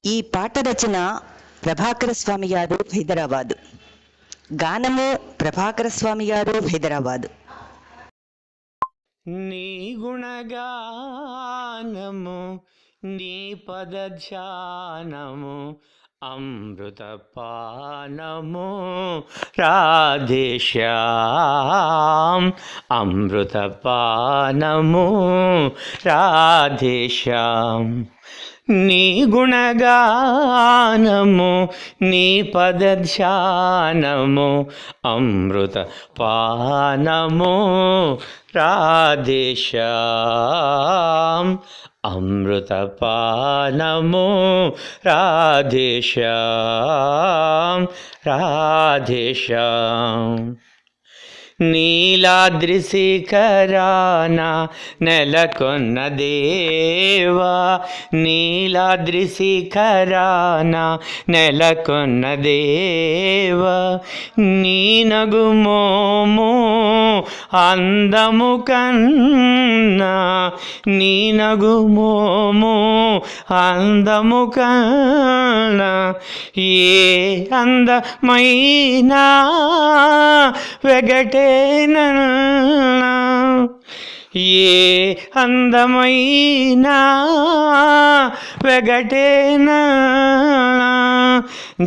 ఈ పాట రచన ప్రభాకర స్వామి గారు, హైదరాబాదు. గానము ప్రభాకర స్వామి గారు, హైదరాబాదు. నీ గుణగానము నీ పదధ్యానము అమృతపానము రాధేశ్యాం, అమృతపానము రాధేశ్యాం. నీ గుణగానము నీ పదధ్యానము అమృతపానము రాధేశ్యాం, అమృతపానము రాధేశ్యాం, రాధేశ్యాం. నీలాద్రి శిఖరాన నెలకొన్న దేవా, నీలాద్రి శిఖరాన నెలకొన్న దేవా, నీ నగుమోము అందము కన్నా, నీ నగుమోము అందము కన్నా ఏ అందమైనా వెగటేనన్నా, ఏ అందమైనా వెగటేనా.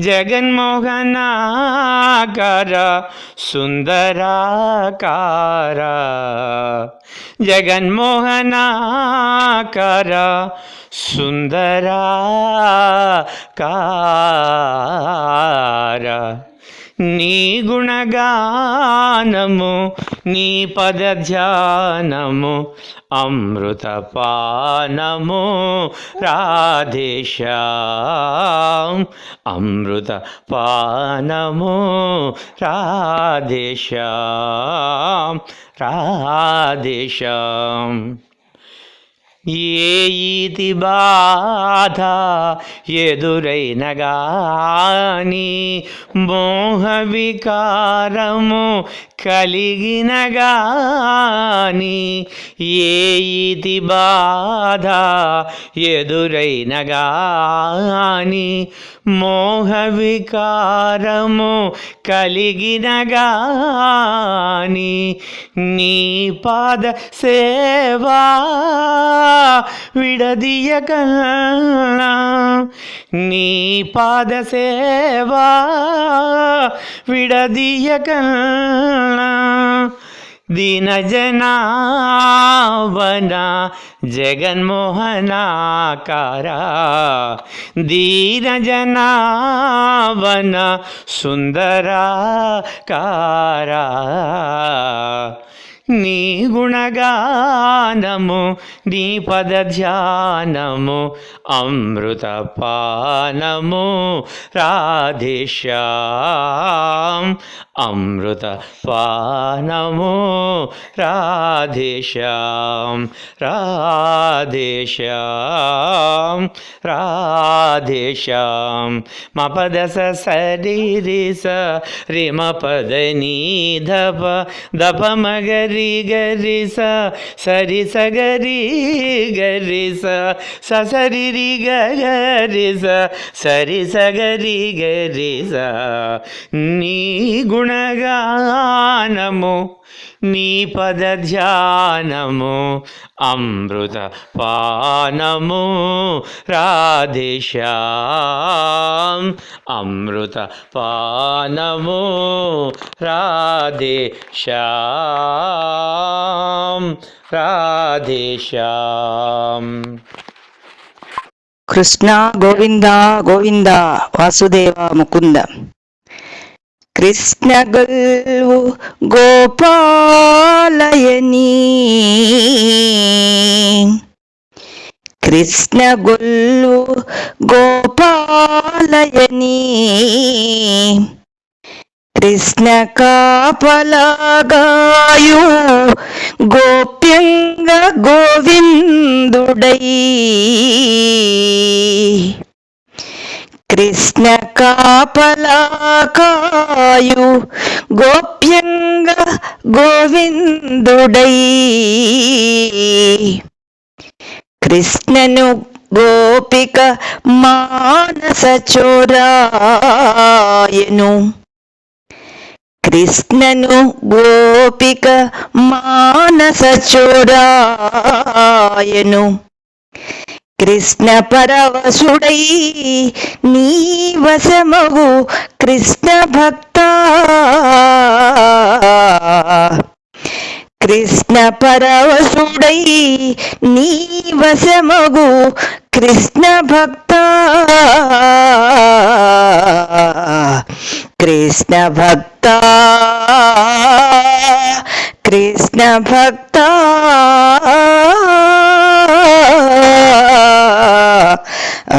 జగన్మోహనాకార సుందరాకార, జగన్మోహనాకార సుందరాకార. నీ గుణగానము నీ పదధ్యానము అమృతపానము రాధేశ్యాం, అమృతపానము రాధేశ్యాం, రాధేశ్యాం. ఏయితి బాధ ఎదురైన గాని, మోహ వికారము కలిగిన గాని, ఏయితి బాధ ఎదురైన గాని, మోహ వికారము కలిగిన గాని, నీ పాద సేవా విడదీయకన్నా, నీ పాద సేవా విడదీయకన్నా. దీనజనావన జగన్మోహనాకార, దీనజనావన సుందరాకార. నీ గుణగానము నీ పదధ్యానము అమృతపానము రాధేశ్యాం, అమృతపానము రాధేశ్యాం, రాధేశ్యాం, రాధేశ్యాం. మపదస సరిరిస రిమ పదని ధప దప మగరి గరి స సరి సగరి గరి స సరి గరి స సరి సగరి గరి స. నీ గుణగానము నీ పదధ్యానము అమృతపానము రాధేశ్యాం, అమృతపానము రాధేశ్యాం, రాధేశ్యాం. కృష్ణ గోవింద గోవింద వాసుదేవ ముకుంద. కృష్ణ గొల్వు గోపాలయని, కృష్ణ గొల్వు గోపాలయని, కృష్ణ కాపలగాయు గోప్యంగ గోవిందుడై, కృష్ణ కాపలకాయు గోప్యంగ గోవిందుడై, కృష్ణను గోపిక మానస చోరాయను. కృష్ణను గోపిక మానస చోరాయను. కృష్ణ పరవశుడై నీ వశమగు కృష్ణ భక్త. కృష్ణ పరవశుడై నీ వశమగు కృష్ణ భక్త. కృష్ణ భక్త కృష్ణ భక్త. ఆ